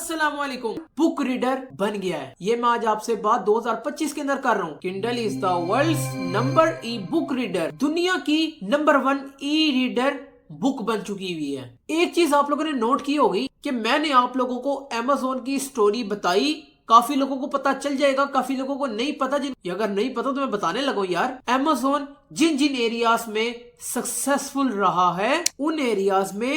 अस्सलामुअलैकुम। Book reader बन गया है। ये मैं आज आपसे बात 2025 के अंदर कर रहा हूँ। Kindle is the world's number e book reader. दुनिया की नंबर 1 ई रीडर बुक बन चुकी हुई है। एक चीज आप लोगों ने नोट की होगी कि मैंने आप लोगों को अमेज़न की स्टोरी बताई। काफी लोगों को पता चल जाएगा, काफी लोगों को नहीं पता। अगर नहीं पता तो मैं बताने लगा यार। अमेज़न जिन जिन एरियाज में सक्सेसफुल रहा है उन एरियाज में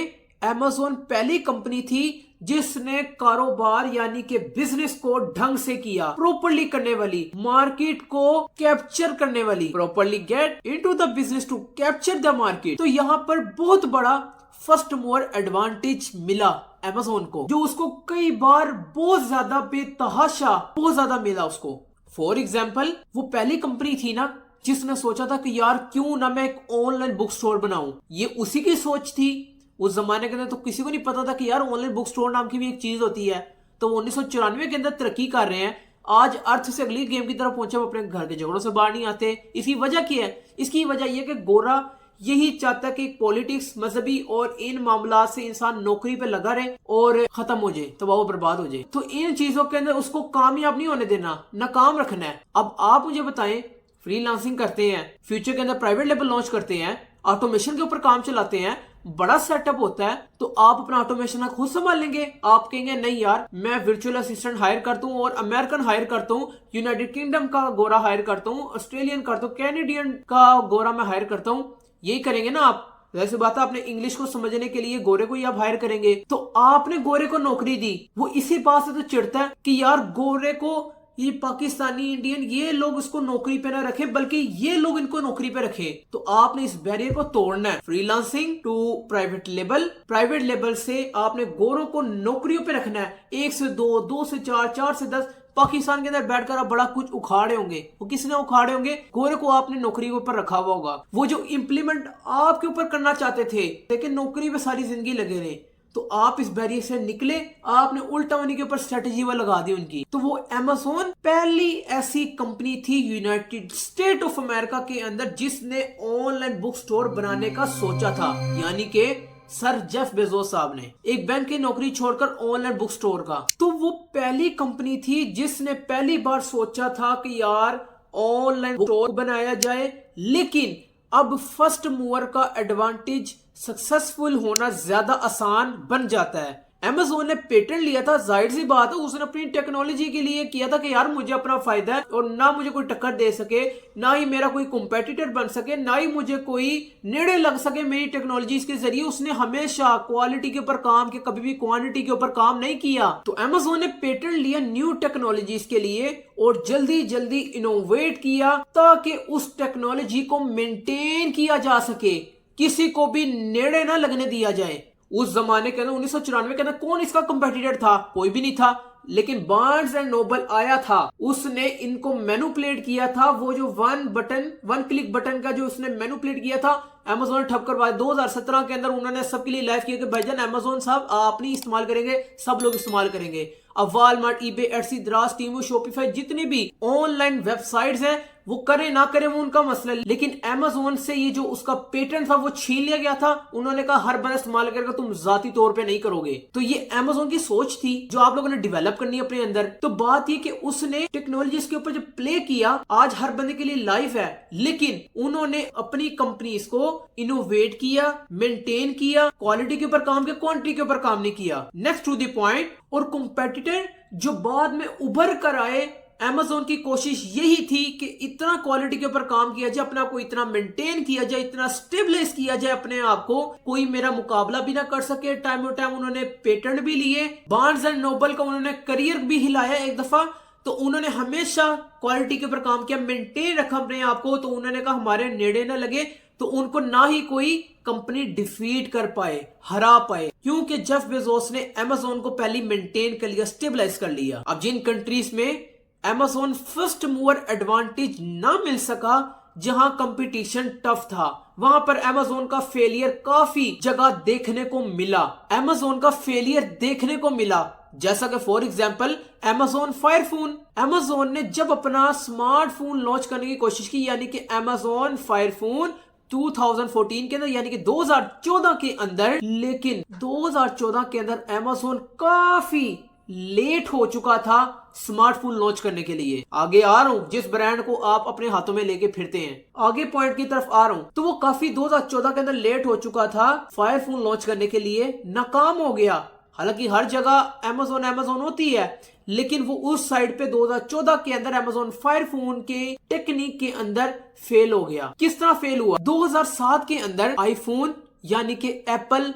अमेज़न पहली कंपनी थी जिसने कारोबार यानी कि बिजनेस को ढंग से किया, प्रॉपरली करने वाली, मार्केट को कैप्चर करने वाली, properly get into the business to capture the market. तो यहाँ पर बहुत बड़ा फर्स्ट मूवर एडवांटेज मिला अमेज़न को, जो उसको कई बार बहुत ज्यादा बेतहाशा बहुत ज्यादा मिला उसको। फॉर एग्जाम्पल, वो पहली कंपनी थी ना जिसने सोचा था कि यार क्यों ना मैं एक ऑनलाइन बुक स्टोर बनाऊं। ये उसी की सोच थी। उस जमाने के अंदर तो किसी को नहीं पता था कि यार ऑनलाइन बुक स्टोर नाम की भी एक चीज होती है। तो 1994 के अंदर तरक्की कर रहे हैं। आज अर्थ से अगली गेम की तरफ पहुंचे, अपने घर के झगड़ों से बाहर नहीं आते। इसकी वजह क्या है? इसकी वजह यह कि गोरा यही चाहता है कि पॉलिटिक्स, मजहबी और इन मामला से इंसान नौकरी पे लगा रहे और खत्म हो जाए, तबाह बर्बाद हो जाए। तो इन चीजों के अंदर उसको कामयाब नहीं होने देना, नाकाम रखना है। अब आप मुझे बताएं, फ्रीलांसिंग करते हैं, फ्यूचर के अंदर प्राइवेट लेवल लॉन्च करते हैं, ऑटोमेशन के ऊपर काम चलाते हैं, बड़ा सेटअप होता है, तो आप अपना ऑटोमेशन खुद संभाल लेंगे? आप कहेंगे नहीं यार, मैं वर्चुअल असिस्टेंट हायर करता हूँ और अमेरिकन हायर करता हूँ, यूनाइटेड किंगडम का गोरा हायर करता हूँ, ऑस्ट्रेलियन करता हूँ, कैनेडियन का गोरा मैं हायर करता हूँ। यही करेंगे ना आप? वैसे बात है, आपने इंग्लिश को समझने के लिए गोरे को ही आप हायर करेंगे। तो आपने गोरे को नौकरी दी, वो इसी बात से तो चिढ़ता है कि यार गोरे को ये पाकिस्तानी, इंडियन, ये लोग इसको नौकरी पे ना रखे, बल्कि ये लोग इनको नौकरी पे रखे। तो आपने इस बैरियर को तोड़ना है। Freelancing to private level, private level से आपने गोरों को नौकरियों पे रखना है। 1 से 2, 2 से 4, 4 से 10। पाकिस्तान के अंदर बैठकर आप बड़ा कुछ उखाड़े होंगे। वो किसने उखाड़े होंगे? गोरे को आपने नौकरी के ऊपर रखा हुआ होगा। वो जो इम्प्लीमेंट आपके ऊपर करना चाहते थे, लेकिन नौकरी पे सारी जिंदगी लगे रहे। तो आप इस बैरियर से निकले, आपने उल्टा उन्हीं के ऊपर स्ट्रेटेजी वो लगा दी उनकी। तो वो अमेज़न पहली ऐसी कंपनी थी यूनाइटेड स्टेट ऑफ अमेरिका के अंदर जिसने ऑनलाइन बुक स्टोर बनाने का सोचा था। यानी कि सर जेफ बेजोस साहब ने एक बैंक की नौकरी छोड़कर ऑनलाइन बुक स्टोर का। तो वो पहली कंपनी थी जिसने पहली बार सोचा था कि यार ऑनलाइन बुक स्टोर बनाया जाए। लेकिन अब फर्स्ट मूवर का एडवांटेज, सक्सेसफुल होना ज्यादा आसान बन जाता है। अमेज़न ने पेटेंट लिया था, जाहिर सी बात है उसने अपनी टेक्नोलॉजी के लिए किया था कि यार मुझे अपना फायदा है और ना मुझे कोई टक्कर दे सके, ना ही मेरा कोई कॉम्पिटिटर बन सके, ना ही मुझे कोई नेड़े लग सके मेरी टेक्नोलॉजीज के जरिए। उसने हमेशा क्वालिटी के ऊपर काम किया, कभी भी क्वांटिटी के ऊपर काम नहीं किया। तो अमेज़न ने पेटेंट लिया न्यू टेक्नोलॉजीज के लिए और जल्दी जल्दी इनोवेट किया ताकि उस टेक्नोलॉजी को मेंटेन किया जा सके, किसी को भी नेड़े ना लगने दिया जाए। उस जमाने के अंदर 1994 के अंदर कौन इसका कंपेटिटर था? कोई भी नहीं था। लेकिन बार्न्स एंड नोबल आया था, उसने इनको मैनिपुलेट किया था। वो जो वन क्लिक बटन का जो उसने मैनिपुलेट किया था, अमेज़न ठप करवाया। 2017 के अंदर उन्होंने सबके लिए लाइव किया कि भाईजान अमेज़न साहब आप नहीं इस्तेमाल करेंगे, सब लोग इस्तेमाल करेंगे। अब वॉलमार्ट, ईबे, एटसी, द्रास, टीमू, शॉपिफाई, जितनी भी ऑनलाइन वेबसाइट्स हैं, वो करे ना करे वो उनका मसला। लेकिन अमेज़न से ये जो उसका पेटेंट था वो छीन लिया गया था। उन्होंने कहा हर बंदा इस्तेमाल करेगा, तुम जाती तौर पे नहीं करोगे। तो ये अमेज़न की सोच थी जो आप लोगों ने डेवलप करनी है अपने अंदर। तो बात ये कि उसने टेक्नोलॉजी के ऊपर जो प्ले किया, आज हर बंदे के लिए लाइव है। लेकिन उन्होंने अपनी कंपनीज को इनोवेट किया, मेंटेन किया, क्वालिटी के ऊपर काम किया, क्वांटिटी के ऊपर काम नहीं किया। Next to the point. और कंपेटिटर जो बाद में उभर कर आए, अमेज़न की कोशिश यही थी कि इतना क्वालिटी के ऊपर काम किया जाए, अपने आप को इतना मेंटेन किया जाए, इतना स्टेबलाइज किया जाए अपने आप को, कोई मेरा मुकाबला भी ना कर सके। टाइम और टाइम उन्होंने पेटेंट भी लिए, बार्न्स एंड नोबल का उन्होंने करियर भी हिलाया एक दफा। तो उन्होंने हमेशा क्वालिटी के ऊपर काम किया, मेंटेन रखा अपने आप को। तो उन्होंने कहा हमारे नेड़े ना लगे, तो उनको ना ही कोई कंपनी डिफीट कर पाए, हरा पाए, क्योंकि जेफ बेजोस ने अमेज़न को पहले मेंटेन कर लिया, स्टेबलाइज कर लिया। अब जिन कंट्रीज में अमेज़न फर्स्ट मूवर एडवांटेज ना मिल सका, जहां कंपटीशन टफ था, वहां पर अमेज़न का फेलियर काफी जगह देखने को मिला। अमेज़न का फेलियर देखने को मिला, जैसा कि for example Amazon fire phone. Amazon ने जब अपना स्मार्टफोन लॉन्च करने की कोशिश की, यानी कि अमेज़न फायर फोन 2014 के अंदर, यानी कि 2014 के अंदर, लेकिन 2014 के अंदर अमेज़न काफी लेट हो चुका था स्मार्टफोन लॉन्च करने के लिए। आगे आ रहा हूं, जिस ब्रांड को आप अपने हाथों में लेके फिरते हैं, आगे पॉइंट की तरफ आ रहा हूं, तो वो काफी 2014 के अंदर लेट हो चुका था फायर फोन लॉन्च करने के लिए, नाकाम हो गया। हालांकि हर जगह अमेज़न होती है, लेकिन वो उस साइड पे 2014 के अंदर अमेज़न फायर फोन के टेक्निक के अंदर फेल हो गया। किस तरह फेल हुआ? 2007 के अंदर आईफोन यानी कि एप्पल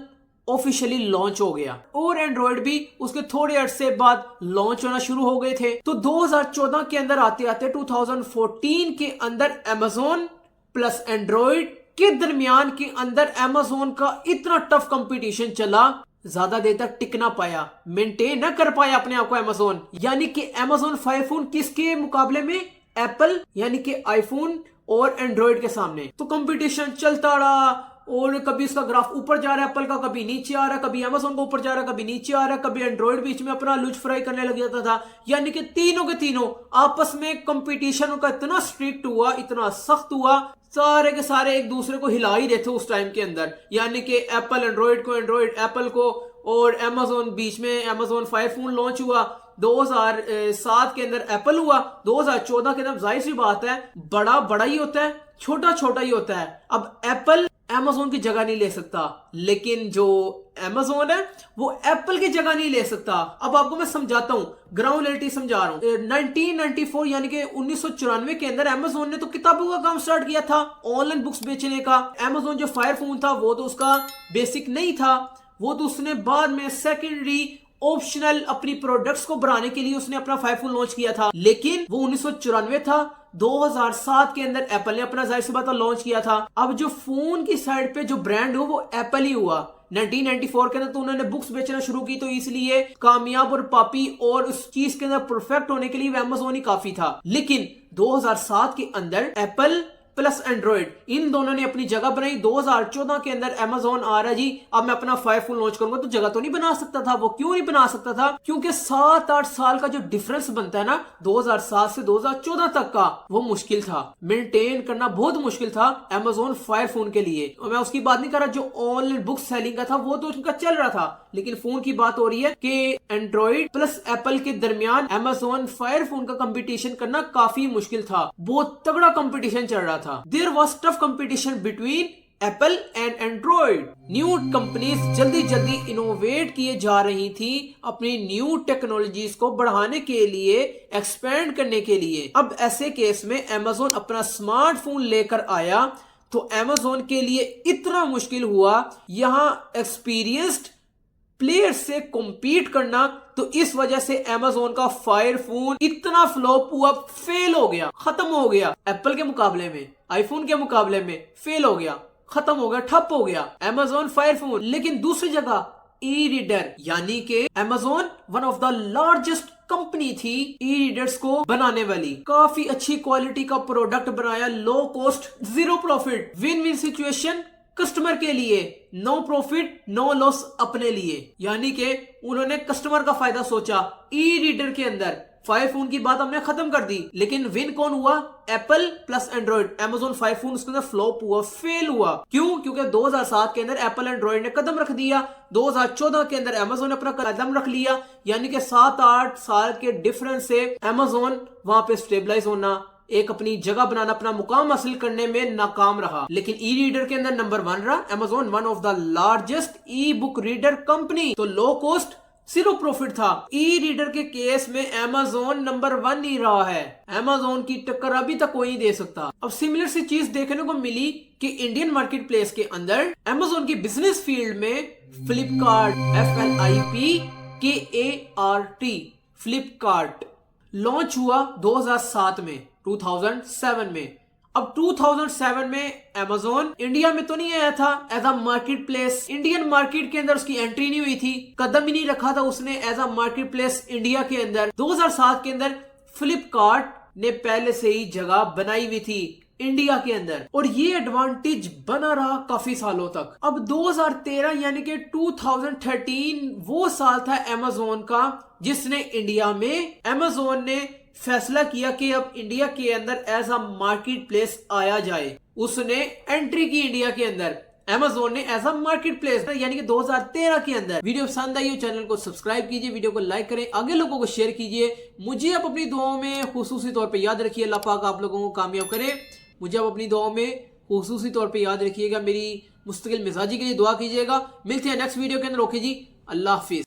ऑफिशियली लॉन्च हो गया और एंड्रॉइड भी उसके थोड़े अरसे बाद लॉन्च होना शुरू हो गए थे। तो 2014 के अंदर आते आते 2014 के अंदर अमेज़न प्लस एंड्रॉइड के दरमियान के अंदर अमेज़न का इतना टफ कंपटीशन चला, ज्यादा देर तक टिक ना पाया, मेंटेन ना कर पाया अपने आप को अमेज़न। यानी कि अमेज़न फायर फोन किसके मुकाबले में? एप्पल यानी कि आईफोन और एंड्रॉइड के सामने। तो कंपटीशन चलता रहा और कभी इसका ग्राफ ऊपर जा रहा है एप्पल का, कभी नीचे आ रहा है, कभी अमेज़न का ऊपर जा रहा है, कभी नीचे आ रहा है, कभी एंड्रॉइड बीच में अपना लुच फ्राई करने लग जाता था। यानी कि तीनों के तीनों आपस में कंपटीशन का इतना स्ट्रिक्ट हुआ, इतना सख्त हुआ, सारे के सारे एक दूसरे को हिला ही रहे थे उस टाइम के अंदर। यानी कि एप्पल एंड्रॉइड को, एंड्रॉइड एप्पल को, और अमेज़न बीच में अमेज़न फायर फोन लॉन्च हुआ। 2007 के अंदर एप्पल हुआ, 2014 के अंदर जाहिर सी बात है बड़ा बड़ा ही होता है, छोटा छोटा ही होता है। अब एप्पल अमेज़न की जगह नहीं ले सकता, लेकिन जो अमेज़न है वो एप्पल की जगह नहीं ले सकता। अब आपको मैं समझाता हूं, ग्राउंड रियलिटी समझा रहा हूं। 1994 यानी कि 1994 के अंदर अमेज़न ने तो किताबों का काम स्टार्ट किया था, ऑनलाइन बुक्स बेचने का। अमेज़न जो फायर फोन था वो तो उसका बेसिक नहीं था, वो तो उसने बाद में सेकेंडरी ऑप्शनल अपनी प्रोडक्ट्स को बढ़ाने के लिए उसने अपना फायर फोन लॉन्च किया था। लेकिन वो 1994 था, 2007 के अंदर एप्पल ने अपना जाहिर सी बात लॉन्च किया था। अब जो फोन की साइड पे जो ब्रांड हो वो एप्पल ही हुआ। 1994 के अंदर तो उन्होंने बुक्स बेचना शुरू की, तो इसलिए कामयाब और पापी और उस चीज के अंदर परफेक्ट होने के लिए अमेज़न ही काफी था। लेकिन 2007 के अंदर एप्पल प्लस एंड्रॉइड इन दोनों ने अपनी जगह बनाई। 2014 के अंदर अमेज़न आ रहा जी, अब मैं अपना फायर फोन लॉन्च करूंगा, तो जगह तो नहीं बना सकता था वो। क्यों नहीं बना सकता था? क्योंकि 7-8 साल का जो डिफरेंस बनता है ना 2007 से 2014 तक का, वो मुश्किल था, मेंटेन करना बहुत मुश्किल था अमेज़न फायर फोन के लिए। और मैं उसकी बात नहीं कर रहा, जो ऑनलाइन बुक सेलिंग का था वो तो उनका चल रहा था, लेकिन फोन की बात हो रही है कि एंड्रॉइड प्लस एप्पल के दरमियान अमेज़न फायर फोन का कंपटीशन करना काफी मुश्किल था, बहुत तगड़ा कंपटीशन चल रहा था। There was tough competition between Apple and Android. New companies जल्दी जल्दी इनोवेट किए जा रही थी अपनी न्यू टेक्नोलॉजीज को बढ़ाने के लिए, एक्सपेंड करने के लिए। अब ऐसे केस में Amazon अपना स्मार्टफोन लेकर आया तो Amazon के लिए इतना मुश्किल हुआ यहाँ एक्सपीरियंस्ड प्लेयर्स से कॉम्पीट करना। तो इस वजह से Amazon का फायर फोन इतना फ्लॉप हुआ, फेल हो गया, खत्म हो गया। एप्पल के मुकाबले में, आईफोन के मुकाबले में फेल हो गया, खत्म हो गया, ठप हो गया Amazon फायर फोन। लेकिन दूसरी जगह ई रीडर, यानी कि Amazon one of the largest company थी ई रीडर्स को बनाने वाली, काफी अच्छी क्वालिटी का प्रोडक्ट बनाया, low cost, zero profit, win win situation customer के लिए, नो प्रॉफिट नो लॉस अपने लिए। यानी कि उन्होंने कस्टमर का फायदा सोचा। ई रीडर के अंदर फायर फोन की बात हमने खत्म कर दी, लेकिन विन कौन हुआ? Apple plus Android. Amazon fire phone उसके अंदर फ्लॉप हुआ, फेल हुआ। क्यों? क्योंकि 2007 के अंदर एप्पल एंड्रॉइड ने कदम रख दिया, 2014 के अंदर Amazon ने अपना कदम रख लिया। यानी कि 7-8 साल के डिफरेंस से Amazon वहां पे स्टेबलाइज होना, एक अपनी जगह बनाना, अपना मुकाम हासिल करने में नाकाम रहा। लेकिन ई रीडर के अंदर नंबर 1 रहा Amazon, one of the largest E book reader company. तो लो कॉस्ट, जीरो प्रॉफिट था। ई रीडर के केस में Amazon नंबर 1 ही रहा है। Amazon की टक्कर अभी तक कोई नहीं दे सकता। अब सिमिलर सी चीज देखने को मिली कि इंडियन मार्केट प्लेस के अंदर Amazon की बिजनेस फील्ड में फ्लिपकार्ट, FLIPKART, फ्लिपकार्ट लॉन्च हुआ 2007 में, 2007 में। अब 2007 में Amazon इंडिया में तो नहीं आया था as a marketplace, Indian market के अंदर उसकी एंट्री नहीं हुई थी, कदम ही नहीं रखा था उसने as a marketplace India के अंदर। 2007 के अंदर फ्लिपकार्ट ने पहले से ही जगह बनाई हुई थी इंडिया के अंदर, और ये एडवांटेज बना रहा काफी सालों तक। अब 2013 यानी कि 2013 वो साल था Amazon का जिसने इंडिया में Amazon ने फैसला किया कि अब इंडिया के अंदर एज अ मार्केट प्लेस आया जाए। उसने एंट्री की इंडिया के अंदर। Amazon ने ऐसा मार्केट प्लेस यानी कि 2013 के अंदर। वीडियो पसंद आई हो चैनल को सब्सक्राइब कीजिए, वीडियो को लाइक करें, आगे लोगों को शेयर कीजिए। मुझे आप अपनी दुआओं में खुसूसी तौर पे याद रखिए। अल्लाह पाक आप लोगों को कामयाब करे। मुझे आप अपनी दुआओं में खुसूसी तौर पे याद रखिएगा। मेरी मुस्तकिल मिजाजी के लिए दुआ कीजिएगा। मिलते हैं नेक्स्ट वीडियो के अंदर। ओके जी, अल्लाह हाफिज।